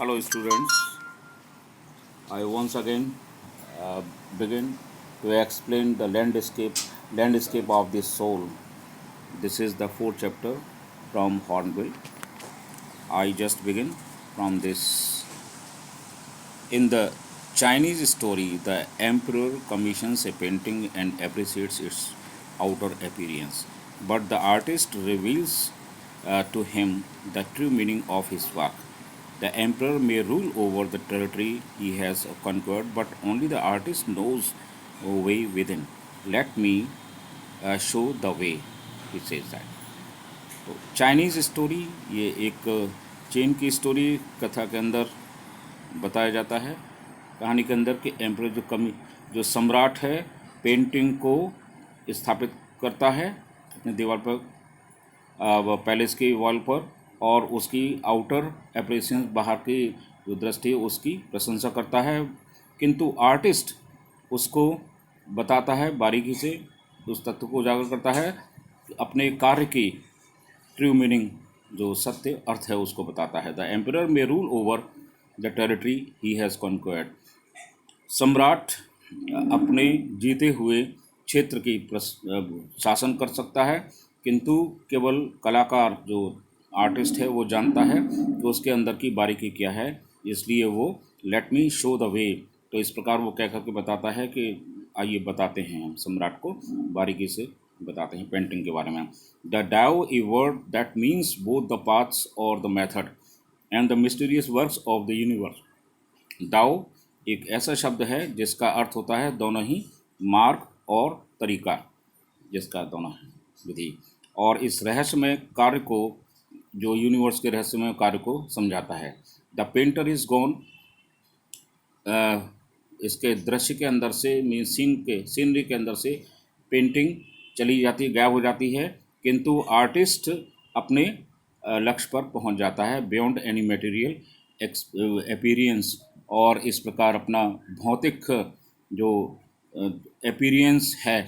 Hello, students. I once again begin to explain the landscape of the soul. This is the fourth chapter from Hornbill. I just begin from this. In the Chinese story, the emperor commissions a painting and appreciates its outer appearance, but the artist reveals to him the true meaning of his work. The emperor may rule over the territory he has conquered, but only the artist knows a way within. Let me show the way, he says that. तो Chinese story ये एक चीन की story कथा के अंदर बताया जाता है। कहानी के अंदर कि एम्परर जो सम्राट है पेंटिंग को स्थापित करता है अपने दीवार पर, पैलेस की वॉल पर, और उसकी आउटर एप्रेसियंस बाहर की जो दृष्टि है उसकी प्रशंसा करता है, किंतु आर्टिस्ट उसको बताता है बारीकी से, उस तत्व को उजागर करता है, अपने कार्य की ट्रू मीनिंग जो सत्य अर्थ है उसको बताता है। The emperor may rule over the territory he has conquered. सम्राट अपने जीते हुए क्षेत्र की शासन कर सकता है, किंतु केवल कलाकार जो आर्टिस्ट है वो जानता है कि उसके अंदर की बारीकी क्या है, इसलिए वो let me show the way, तो इस प्रकार वो कह करके बताता है कि आइए बताते हैं, हम सम्राट को बारीकी से बताते हैं पेंटिंग के बारे में। The Dao a word that means both the paths और the method and the mysterious works of the universe. Dao एक ऐसा शब्द है जिसका अर्थ होता है दोनों ही मार्ग और तरीका, जिसका दोनों विधि, और इस रहस्यमय कार्य को, जो यूनिवर्स के रहस्यमय कार्य को समझाता है। द पेंटर इज गॉन, इसके दृश्य के अंदर से, मीन सीनरी के अंदर से पेंटिंग चली जाती, गायब हो जाती है, किंतु आर्टिस्ट अपने लक्ष्य पर पहुंच जाता है, बियॉन्ड एनी मटेरियल अपीरियंस, और इस प्रकार अपना भौतिक जो अपीरियंस है,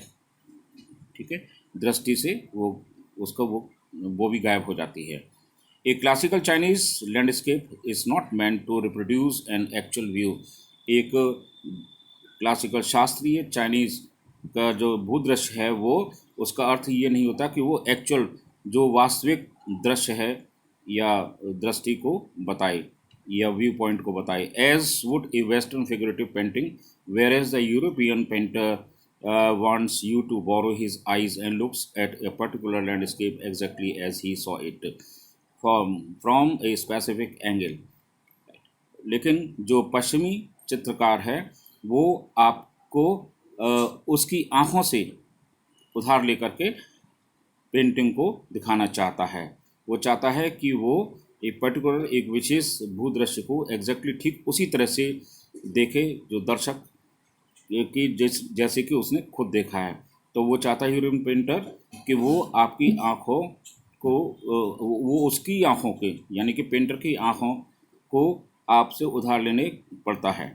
ठीक है, दृष्टि से वो उसको वो भी गायब हो जाती है। A classical Chinese landscape is not meant to reproduce an actual view. एक क्लासिकल शास्त्रीय चाइनीज का जो भूदृश्य है वो, उसका अर्थ ये नहीं होता कि वो एक्चुअल जो वास्तविक दृश्य है या दृष्टि को बताए या व्यू पॉइंट को बताए, as would a western figurative painting, whereas the European painter wants you to borrow his eyes and looks at a particular landscape exactly as he saw it from a specific angle। लेकिन जो पश्चिमी चित्रकार है वो आपको उसकी आँखों से उधार लेकर के पेंटिंग को दिखाना चाहता है। वो चाहता है कि वो एक पर्टिकुलर, एक विशेष भूदृश्य को एग्जैक्टली ठीक उसी तरह से देखे जो दर्शक कि जैसे कि उसने खुद देखा है। तो वो चाहता है यूरोपियन पेंटर कि वो आपकी आँखों को, वो उसकी आँखों के, यानी कि पेंटर की आँखों को आपसे उधार लेने पड़ता है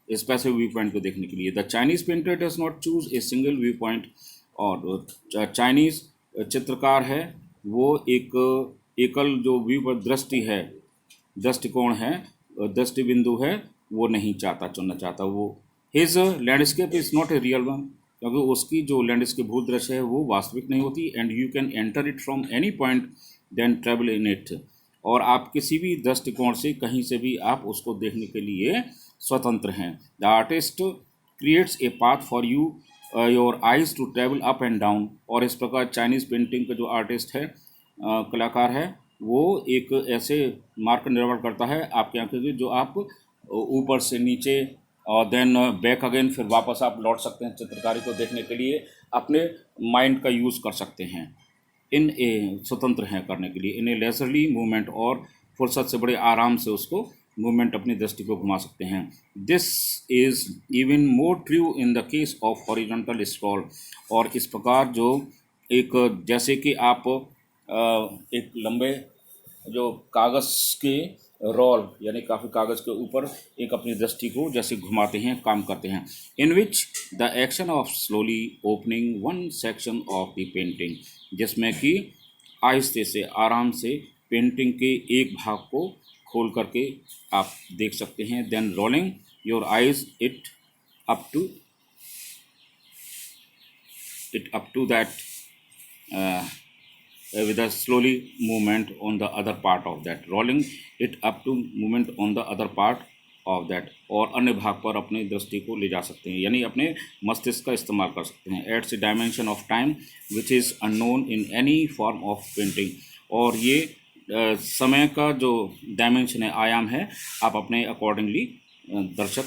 स्पेसिफिक व्यू पॉइंट को देखने के लिए। The Chinese painter does not choose a single view point, और चाइनीज़ चित्रकार है वो एक एकल जो व्यू पर दृष्टि है, दृष्टिकोण है, दृष्टि बिंदु है, वो नहीं चाहता, चुनना चाहता। वो his landscape is not a real one, क्योंकि उसकी जो लैंडस्केप भूदृश्य है वो वास्तविक नहीं होती। And you can enter it from any point then travel in it, और आप किसी भी दृष्टिकोण से कहीं से भी आप उसको देखने के लिए स्वतंत्र हैं। The artist creates a path for you your eyes to travel up and down, और इस प्रकार चाइनीज़ पेंटिंग का जो आर्टिस्ट है, कलाकार है, वो एक ऐसे मार्ग का निर्माण करता है आपकी आंखें की, जो आप ऊपर से नीचे और देन बैक अगेन, फिर वापस आप लौट सकते हैं चित्रकारी को देखने के लिए, अपने माइंड का यूज़ कर सकते हैं, इन ए स्वतंत्र हैं करने के लिए, इन ए लेजरली मूवमेंट, और फुर्सत से बड़े आराम से उसको मूवमेंट अपनी दृष्टि को घुमा सकते हैं। This is even more true in the case of horizontal scroll, और इस प्रकार जो एक, जैसे कि आप एक लंबे जो कागज़ के रोल, यानी काफ़ी कागज़ के ऊपर एक अपनी दृष्टि को जैसे घुमाते हैं, काम करते हैं, in which the action of slowly opening one section of the painting, जिसमें कि आहिस्ते से, आराम से पेंटिंग के एक भाग को खोल करके आप देख सकते हैं। Then rolling your eyes it up to that with a slowly movement on the other part of that, rolling it up to movement on the other part of that, और अन्य भाग पर अपनी दृष्टि को ले जा सकते हैं, यानी अपने मस्तिष्क का इस्तेमाल कर सकते हैं। It's the dimension of time which is unknown in any form of painting, और ये समय का जो डायमेंशन है, आयाम है, आप अपने अकॉर्डिंगली दर्शक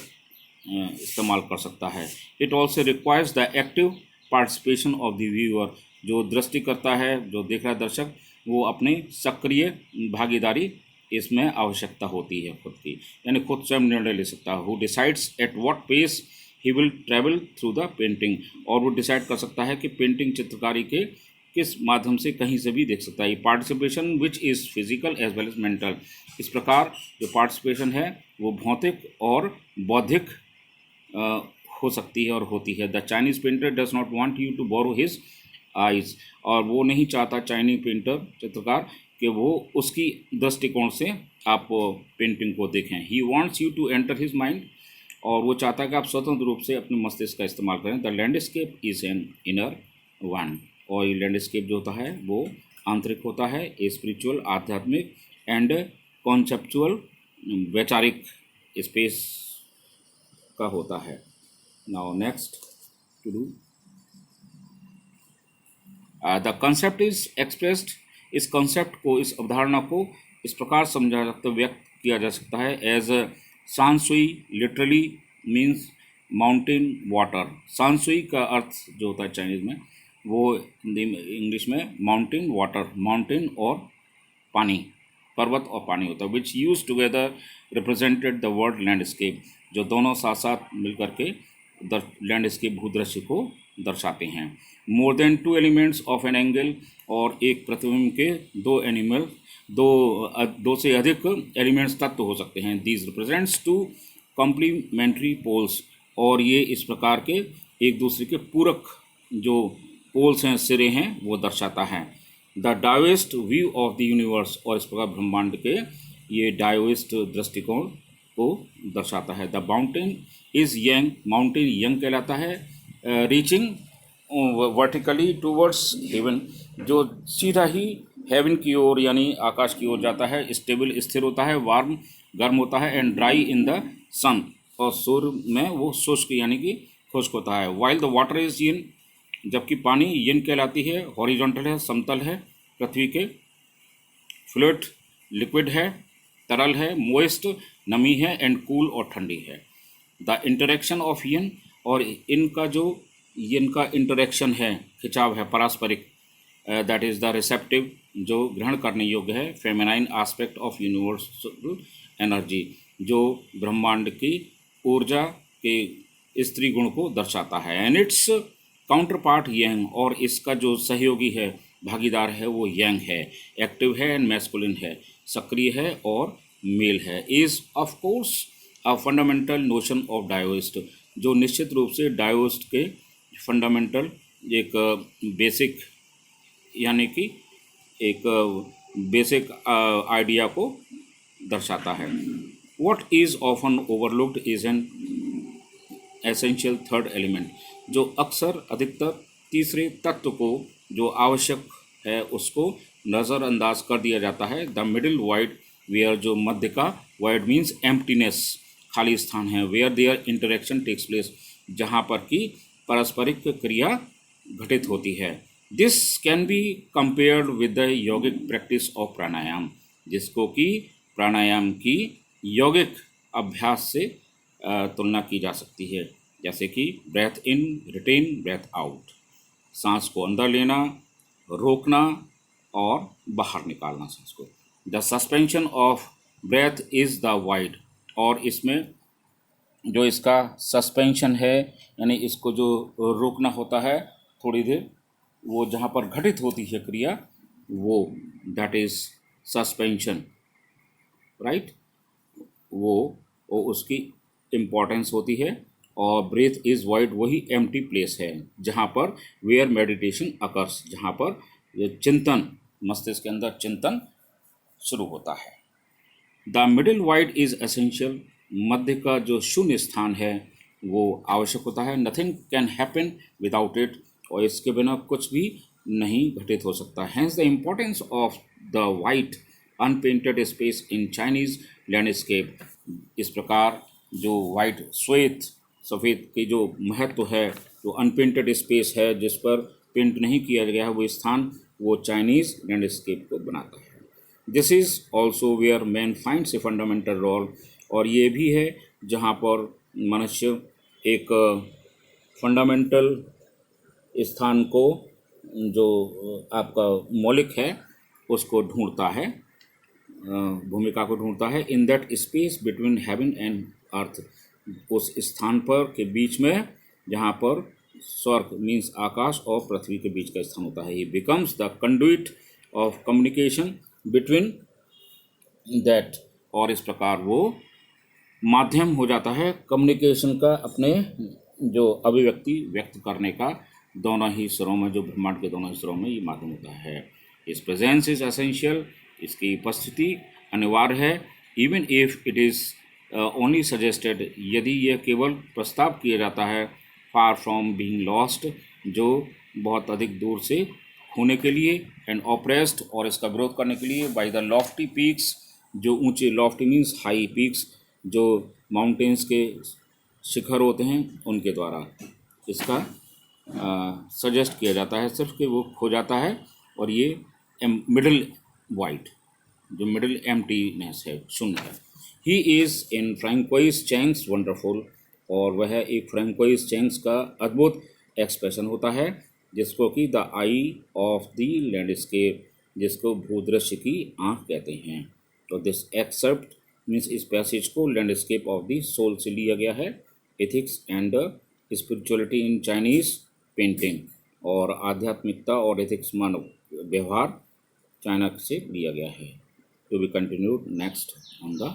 इस्तेमाल कर सकता है। It also requires the active participation of the viewer, जो दृष्टि करता है, जो देख रहा है दर्शक, वो अपने सक्रिय भागीदारी इसमें आवश्यकता होती है खुद की, यानी खुद स्वयं निर्णय ले सकता है। Who decides at what pace he will travel through the painting, और वो डिसाइड कर सकता है कि पेंटिंग चित्रकारी के किस माध्यम से कहीं से भी देख सकता है। Participation which is physical as well as mental, इस प्रकार जो पार्टिसिपेशन है वो भौतिक और बौद्धिक हो सकती है और होती है। The Chinese painter does not want you to borrow his eyes, और वो नहीं चाहता चाइनीज पेंटर चित्रकार कि वो उसकी दृष्टिकोण से आप पेंटिंग को देखें। He wants you to enter his mind, और वो चाहता है कि आप स्वतंत्र रूप से अपने मस्तिष्क का इस्तेमाल करें। The landscape is an inner one, और ये लैंडस्केप जो होता है वो आंतरिक होता है, स्पिरिचुअल आध्यात्मिक एंड कॉन्सेप्चुअल वैचारिक स्पेस का होता है। Now next to do the concept is expressed, इस कंसेप्ट को, इस अवधारणा को इस प्रकार समझा सकता, व्यक्त किया जा सकता है as shanshui, literally means mountain water. सांसुई का अर्थ जो होता है चाइनीज़ में, वो इंग्लिश में माउंटेन वाटर, माउंटेन और पानी, पर्वत और पानी होता है। विच use together represented the word landscape, जो दोनों साथ साथ मिलकर के लैंडस्केप भूदृश्य को दर्शाते हैं। More than two elements of an angle, और एक प्रतिबिंब के दो से अधिक एलिमेंट्स तत्व हो सकते हैं। These represents two complementary poles, और ये इस प्रकार के एक दूसरे के पूरक जो पोल्स हैं, सिरे हैं, वो दर्शाता है। The Daoist view of the universe, और इस प्रकार ब्रह्मांड के ये डायोइस्ट दृष्टिकोण को दर्शाता है। The mountain is young, mountain young कहलाता है। रीचिंग वर्टिकली टूवर्ड्स हेवन, जो सीधा ही हेवन की ओर यानी आकाश की ओर जाता है। स्टेबल स्थिर होता है, वार्म गर्म होता है, एंड ड्राई इन द सन, और सूर्य में वो शुष्क यानी कि खुश्क होता है। वाइल द वाटर इज यिन, जबकि पानी यिन कहलाती है। हॉरिजॉन्टल है, समतल है पृथ्वी के। फ्लूइड लिक्विड है, तरल है। मोइस्ट नमी है, एंड कूल और ठंडी है। द इंटरेक्शन ऑफ यिन, और इनका जो इनका इंटरेक्शन है, खिंचाव है, पारस्परिक, दैट इज़ द रिसेप्टिव, जो ग्रहण करने योग्य है। Feminine aspect of universal energy, जो ब्रह्मांड की ऊर्जा के स्त्री गुण को दर्शाता है। And it's counter part young, और इसका जो सहयोगी है, भागीदार है, वो यंग है। एक्टिव है एंड मैस्कुलिन है, सक्रिय है और मेल है। Is of course a fundamental notion of Daoist, जो निश्चित रूप से डायोइस्ट के फंडामेंटल एक बेसिक यानी कि एक बेसिक आइडिया को दर्शाता है। What is often overlooked is an essential third element, जो अक्सर अधिकतर तीसरे तत्व को जो आवश्यक है उसको नज़रअंदाज कर दिया जाता है। द मिडिल वाइड वेयर, जो मध्य का वाइड मीन्स एम्प्टीनेस, खाली स्थान है। Where there interaction takes place, जहाँ पर कि पारस्परिक क्रिया घटित होती है। This can be compared with the yogic practice of pranayama, जिसको कि प्राणायाम की यौगिक अभ्यास से तुलना की जा सकती है। जैसे कि breath in, retain, breath out, सांस को अंदर लेना, रोकना और बाहर निकालना सांस को। The suspension of breath is the void, और इसमें जो इसका सस्पेंशन है यानी इसको जो रोकना होता है थोड़ी देर, वो जहाँ पर घटित होती है क्रिया, वो दैट इज़ सस्पेंशन, राइट, वो उसकी इम्पॉर्टेंस होती है। और ब्रेथ इज़ वाइड वही एम्प्टी प्लेस है जहाँ पर वेयर मेडिटेशन अकर्स, जहाँ पर चिंतन, मस्तिष्क के अंदर चिंतन शुरू होता है। The middle void is essential, मध्य का जो शून्य स्थान है वो आवश्यक होता है। Nothing can happen without it, और इसके बिना कुछ भी नहीं घटित हो सकता। Hence the importance of the white unpainted space in Chinese landscape. इस प्रकार जो वाइट श्वेत सफ़ेद की जो महत्व है, जो अनपेंटेड स्पेस है जिस पर पेंट नहीं किया गया है वो स्थान, वो चाइनीज़ लैंडस्केप को बनाता है। This is also where man finds a fundamental role, और ये भी है जहाँ पर मनुष्य एक फंडामेंटल स्थान को, जो आपका मौलिक है, उसको ढूंढता है, भूमिका को ढूंढता है। In that space between heaven and earth, उस स्थान पर के बीच में जहाँ पर स्वर्ग मीन्स आकाश और पृथ्वी के बीच का स्थान होता है। ही becomes the conduit of communication between that, और इस प्रकार वो माध्यम हो जाता है कम्युनिकेशन का, अपने जो अभिव्यक्ति व्यक्त करने का दोनों ही सिरों में, जो ब्रह्मांड के दोनों ही सिरों में ये माध्यम होता है। इस प्रेजेंस इज एसेंशियल, इसकी उपस्थिति अनिवार्य है। Even if it is only suggested, यदि यह केवल प्रस्ताव किया जाता है। फार फ्रॉम बीइंग लॉस्ट, जो बहुत अधिक दूर से होने के लिए। एंड ऑप्रेस्ड, और इसका विरोध करने के लिए। बाय द लॉफ्टी पीक्स, जो ऊंचे, लॉफ्टी मीन्स हाई, पीक्स जो माउंटेन्स के शिखर होते हैं उनके द्वारा इसका सजेस्ट किया जाता है, सिर्फ कि वो खो जाता है। और ये मिडिल वाइट, जो मिडिल एम्प्टीनेस है, शून्य है। He is in François Chang's wonderful, और वह एक फ्रैंकोइस चैंग्स का अद्भुत एक्सप्रेशन होता है, जिसको कि the I of the landscape, जिसको भूदृश्य की आँख कहते हैं। तो दिस एक्सेप्ट मीन्स इस पैसेज को लैंडस्केप ऑफ द सोल से लिया गया है। Ethics and spirituality in Chinese painting, और आध्यात्मिकता और एथिक्स मानव व्यवहार चाइना से लिया गया है। To be continued next on the